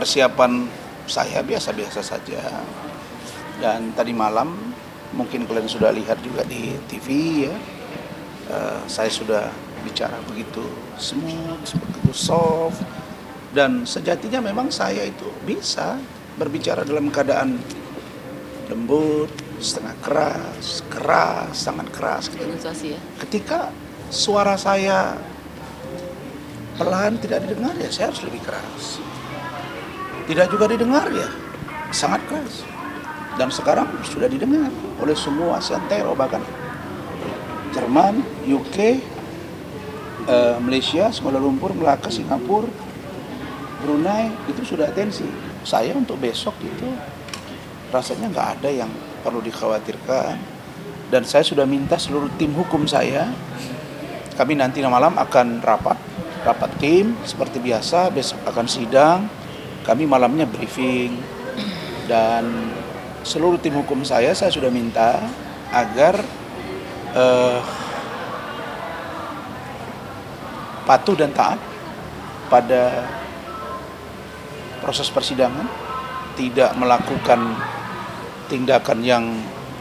persiapan saya biasa-biasa saja. Dan tadi malam mungkin kalian sudah lihat juga di TV ya, saya sudah bicara begitu smooth, begitu soft, dan sejatinya memang saya itu bisa berbicara dalam keadaan lembut, setengah keras, sangat keras. Demonstrasi ya. Ketika suara saya perlahan tidak didengar ya saya harus lebih keras. Tidak juga didengar ya sangat keras. Dan sekarang sudah didengar oleh semua santero, bahkan Jerman, UK, Malaysia, Kuala Lumpur, Melaka, Singapura, Brunei, itu sudah atensi. Saya untuk besok itu rasanya nggak ada yang perlu dikhawatirkan. Dan saya sudah minta seluruh tim hukum saya, kami nanti malam akan rapat tim seperti biasa, besok akan sidang, kami malamnya briefing. Dan seluruh tim hukum saya sudah minta agar patuh dan taat pada proses persidangan, tidak melakukan tindakan yang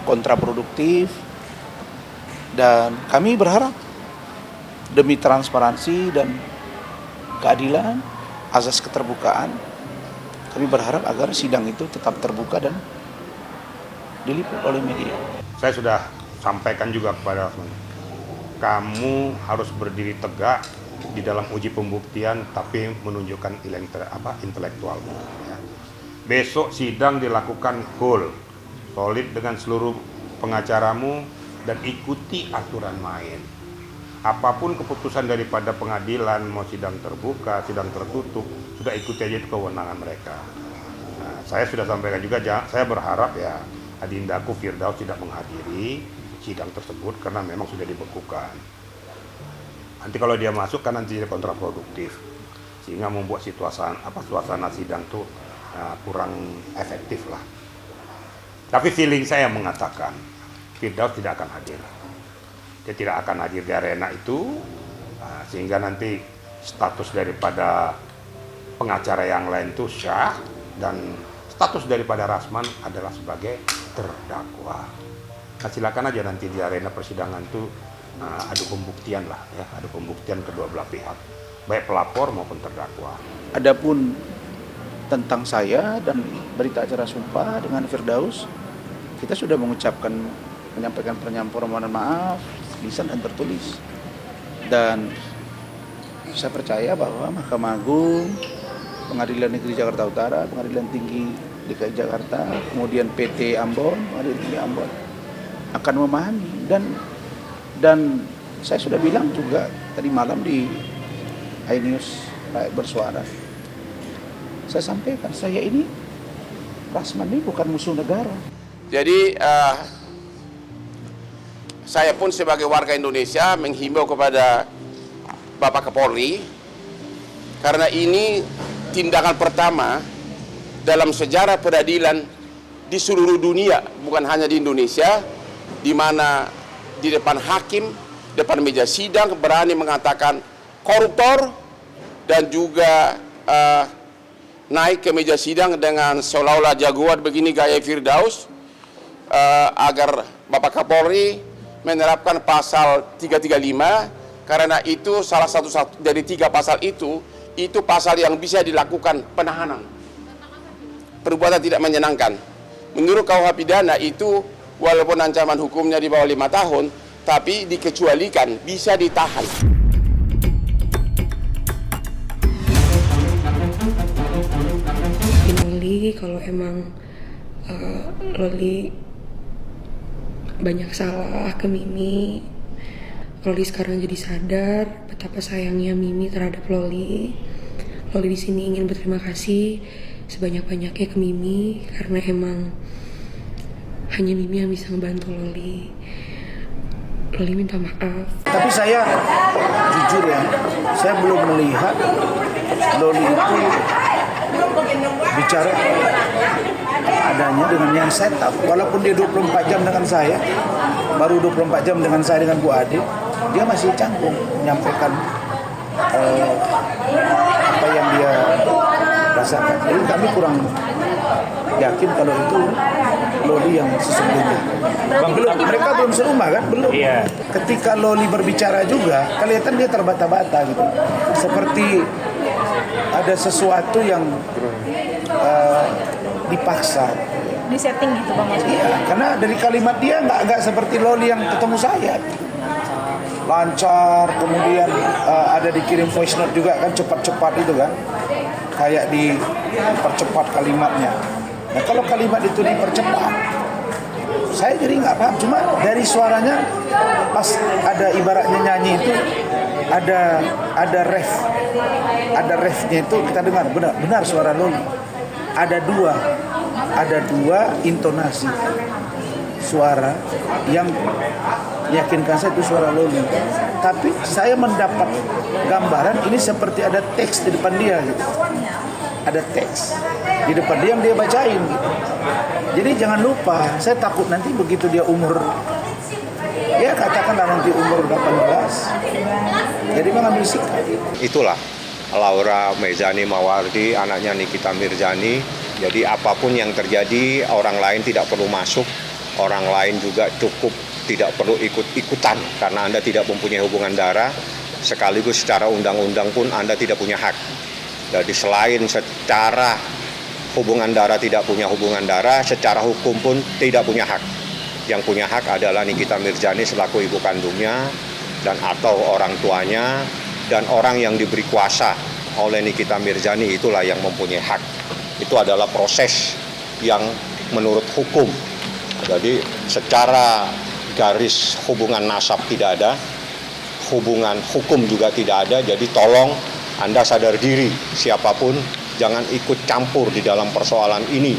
kontraproduktif, dan kami berharap demi transparansi dan keadilan, azas keterbukaan, kami berharap agar sidang itu tetap terbuka dan diliput oleh media. Saya sudah sampaikan juga kepada kamu harus berdiri tegak di dalam uji pembuktian, tapi menunjukkan intelektualmu. Ya. Besok sidang dilakukan whole, solid dengan seluruh pengacaramu, dan ikuti aturan main. Apapun keputusan daripada pengadilan, mau sidang terbuka, sidang tertutup, sudah ikuti aja itu kewenangan mereka. Nah, saya sudah sampaikan juga, saya berharap ya adindaku Firdaus tidak menghadiri sidang tersebut karena memang sudah dibekukan. Nanti kalau dia masuk kan nanti jadi kontraproduktif, sehingga membuat suasana sidang tuh kurang efektif lah. Tapi feeling saya mengatakan Firdaus tidak akan hadir. Dia tidak akan hadir di arena itu, sehingga nanti status daripada pengacara yang lain itu syah, dan status daripada Rasman adalah sebagai terdakwa. Nah, silakan aja nanti di arena persidangan itu adu pembuktian lah ya, adu pembuktian kedua belah pihak, baik pelapor maupun terdakwa. Adapun tentang saya dan berita acara sumpah dengan Firdaus, kita sudah menyampaikan permohonan maaf lisan dan tertulis. Dan saya percaya bahwa Mahkamah Agung, Pengadilan Negeri Jakarta Utara, Pengadilan Tinggi DKI Jakarta, kemudian PT Ambon, Pengadilan Tinggi Ambon akan memahami. Dan saya sudah bilang juga tadi malam di iNews Rakyat Bersuara, saya sampaikan, saya ini Rasman ini bukan musuh negara. Jadi saya pun sebagai warga Indonesia menghimbau kepada Bapak Kapolri, karena ini tindakan pertama dalam sejarah peradilan di seluruh dunia, bukan hanya di Indonesia, di mana di depan hakim, depan meja sidang berani mengatakan koruptor, dan juga naik ke meja sidang dengan seolah-olah jagoan begini gaya Firdaus, agar Bapak Kapolri menerapkan pasal 335, karena itu salah satu dari 3 pasal itu pasal yang bisa dilakukan penahanan. Perbuatan tidak menyenangkan. Menurut KUH pidana itu walaupun ancaman hukumnya di bawah 5 tahun, tapi dikecualikan, bisa ditahan. Loli, kalau emang Loli banyak salah ke Mimi, Loli sekarang jadi sadar betapa sayangnya Mimi terhadap Loli. Loli di sini ingin berterima kasih sebanyak-banyaknya ke Mimi, karena emang hanya Mimi yang bisa membantu Loli. Loli minta maaf. Tapi saya jujur ya, saya belum melihat Loli itu bicara adanya dengan yang setup. Walaupun dia 24 jam dengan saya, baru 24 jam dengan saya dengan Bu Ade, dia masih canggung menyampaikan apa yang dia rasakan. Jadi kami kurang yakin kalau itu Loli yang sesungguhnya. Mereka belum serumah kan? Belum. Iya. Ketika Loli berbicara juga, kelihatan dia terbata-bata gitu. Seperti ada sesuatu yang dipaksa. Di setting gitu Bang Mas. Iya, karena dari kalimat dia nggak seperti Loli yang ketemu saya. Lancar, kemudian ada dikirim voice note juga kan, cepat-cepat itu kan, kayak dipercepat kalimatnya. Nah kalau kalimat itu dipercepat, saya jadi nggak paham. Cuma dari suaranya pas ada ibaratnya nyanyi itu ada refnya itu kita dengar benar suara Loli. Ada dua intonasi suara yang meyakinkan saya itu suara Loli. Tapi saya mendapat gambaran ini seperti ada teks di depan dia gitu. Ada teks di depan dia yang dia bacain gitu. Jadi jangan lupa, saya takut nanti begitu dia umur, ya katakanlah nanti umur 18, jadi mengambil sikap. Itulah Laura Mezani Mawardi, anaknya Nikita Mirzani. Jadi apapun yang terjadi, orang lain tidak perlu masuk, orang lain juga cukup tidak perlu ikut-ikutan karena Anda tidak mempunyai hubungan darah, sekaligus secara undang-undang pun Anda tidak punya hak. Jadi selain secara hubungan darah tidak punya hubungan darah, secara hukum pun tidak punya hak. Yang punya hak adalah Nikita Mirzani selaku ibu kandungnya dan atau orang tuanya, dan orang yang diberi kuasa oleh Nikita Mirzani itulah yang mempunyai hak. Itu adalah proses yang menurut hukum. Jadi secara garis hubungan nasab tidak ada, hubungan hukum juga tidak ada. Jadi tolong Anda sadar diri, siapapun jangan ikut campur di dalam persoalan ini,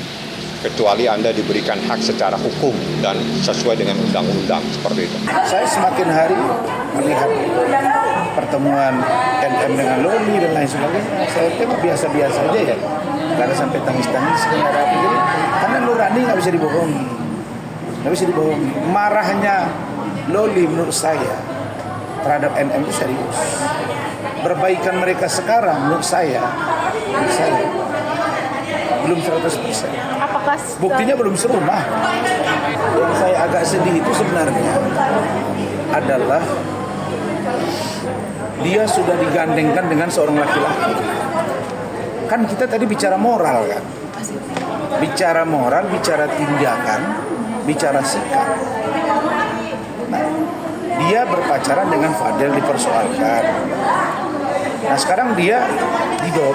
kecuali Anda diberikan hak secara hukum dan sesuai dengan undang-undang seperti itu. Saya semakin hari melihat pertemuan NM dengan Loli dan lain sebagainya, saya kira biasa-biasa aja ya. Gak ada sampai tangis-tangis, gak ada apa gitu. Karena nurani nggak bisa dibohongi. Marahnya Loli menurut saya terhadap NM itu serius. Perbaikan mereka sekarang menurut saya belum 100%. Apakah Buktinya belum serumah. Yang saya agak sedih itu sebenarnya adalah dia sudah digandengkan dengan seorang laki-laki. Kan kita tadi bicara moral kan. Bicara moral, bicara tindakan, bicara sikap. Nah, dia berpacaran dengan Fadel dipersoalkan. Nah sekarang dia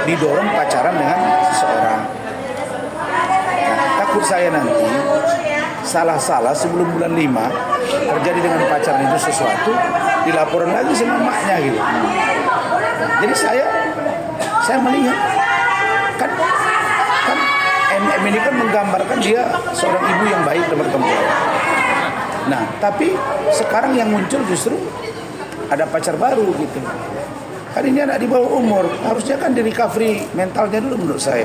didorong pacaran dengan seseorang. Nah, takut saya nanti salah-salah sebelum bulan 5 terjadi dengan pacaran itu sesuatu, dilaporin lagi sama maknya gitu. Jadi saya melihat kan NM ini kan menggambarkan dia seorang ibu yang baik dan bertempur. Nah tapi sekarang yang muncul justru ada pacar baru gitu. Kan ini anak di bawah umur, harusnya kan di recovery mentalnya dulu menurut saya.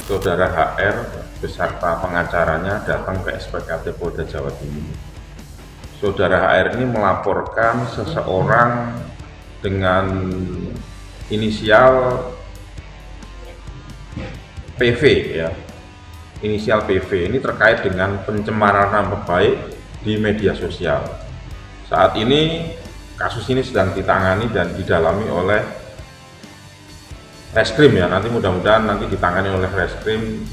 Saudara HR beserta pengacaranya datang ke SPKT Polda Jawa Timur. Saudara HR ini melaporkan seseorang dengan inisial PV ya. Inisial PV ini terkait dengan pencemaran nama baik di media sosial. Saat ini kasus ini sedang ditangani dan didalami oleh Reskrim ya, nanti mudah-mudahan nanti ditangani oleh Reskrim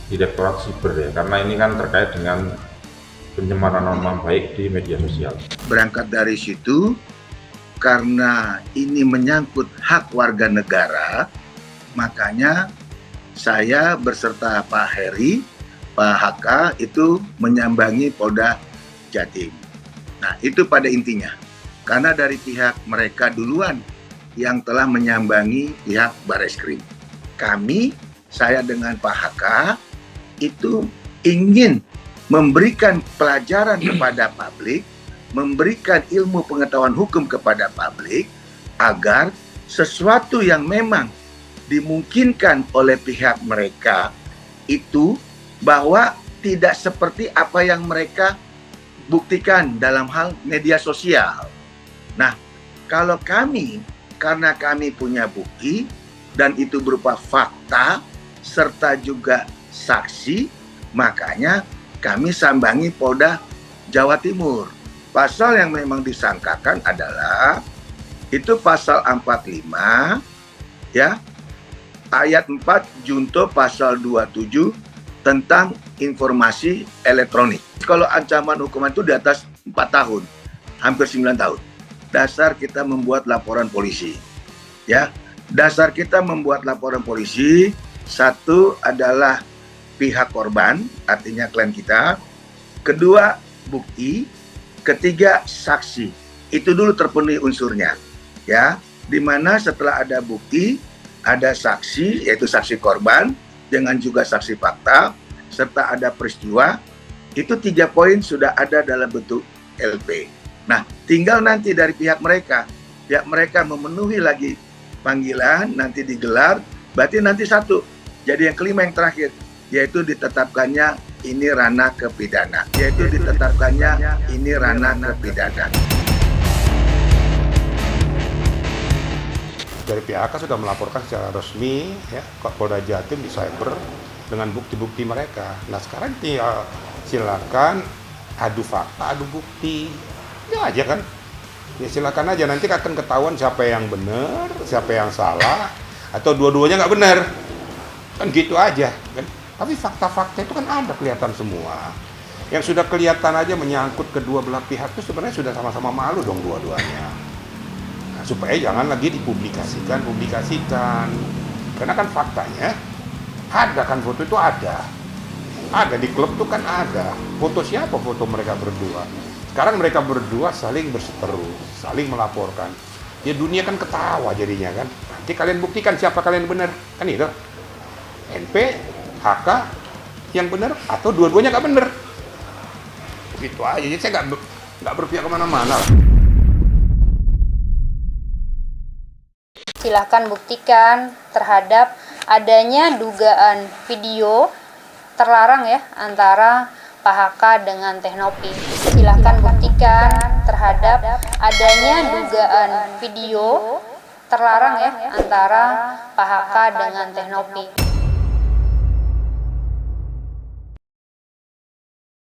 Direktorat Siber ya, karena ini kan terkait dengan pencemaran nama baik di media sosial. Berangkat dari situ, karena ini menyangkut hak warga negara, makanya saya berserta Pak Heri, Pak HK itu menyambangi Polda Jatim. Nah itu pada intinya, karena dari pihak mereka duluan yang telah menyambangi pihak Bareskrim. Kami, saya dengan Pak HK itu ingin memberikan pelajaran kepada publik, memberikan ilmu pengetahuan hukum kepada publik, agar sesuatu yang memang dimungkinkan oleh pihak mereka itu bahwa tidak seperti apa yang mereka buktikan dalam hal media sosial. Nah, kalau kami, karena kami punya bukti dan itu berupa fakta serta juga saksi, makanya kami sambangi Polda Jawa Timur. Pasal yang memang disangkakan adalah itu pasal 45 ya, ayat 4 junto pasal 27 tentang informasi elektronik. Kalau ancaman hukuman itu di atas 4 tahun, hampir 9 tahun. Dasar kita membuat laporan polisi. Ya, dasar kita membuat laporan polisi, satu adalah pihak korban, artinya klien kita. Kedua, bukti. Ketiga, saksi. Itu dulu terpenuhi unsurnya. Ya, di mana setelah ada bukti, ada saksi, yaitu saksi korban, dengan juga saksi fakta, serta ada peristiwa, itu 3 poin sudah ada dalam bentuk LP. Nah, tinggal nanti dari pihak mereka memenuhi lagi panggilan, nanti digelar, berarti nanti satu. Jadi yang kelima yang terakhir, yaitu ditetapkannya ini ranah kepidana. Dari PHK sudah melaporkan secara resmi ya ke Polda Jatim di cyber dengan bukti-bukti mereka. Nah sekarang silakan adu fakta, adu bukti, ya aja kan. Ya silakan aja, nanti akan ketahuan siapa yang benar, siapa yang salah, atau dua-duanya nggak benar. Kan gitu aja kan. Tapi fakta-fakta itu kan ada, kelihatan semua. Yang sudah kelihatan aja menyangkut kedua belah pihak itu sebenarnya sudah sama-sama malu dong dua-duanya. Nah, supaya jangan lagi publikasikan. Karena kan faktanya ada kan, foto itu ada. Ada di klub itu kan ada. Foto siapa? Foto mereka berdua. Sekarang mereka berdua saling berseteru, saling melaporkan. Ya dunia kan ketawa jadinya kan. Nanti kalian buktikan siapa kalian benar. Kan itu. NP, HK yang benar atau dua-duanya nggak benar. Gitu aja. Jadi saya nggak berpihak kemana-mana. Silahkan buktikan terhadap adanya dugaan video terlarang ya antara Pak HK dengan Teknopi. Silahkan buktikan terhadap adanya dugaan video terlarang ya antara Pak HK dengan Teknopi.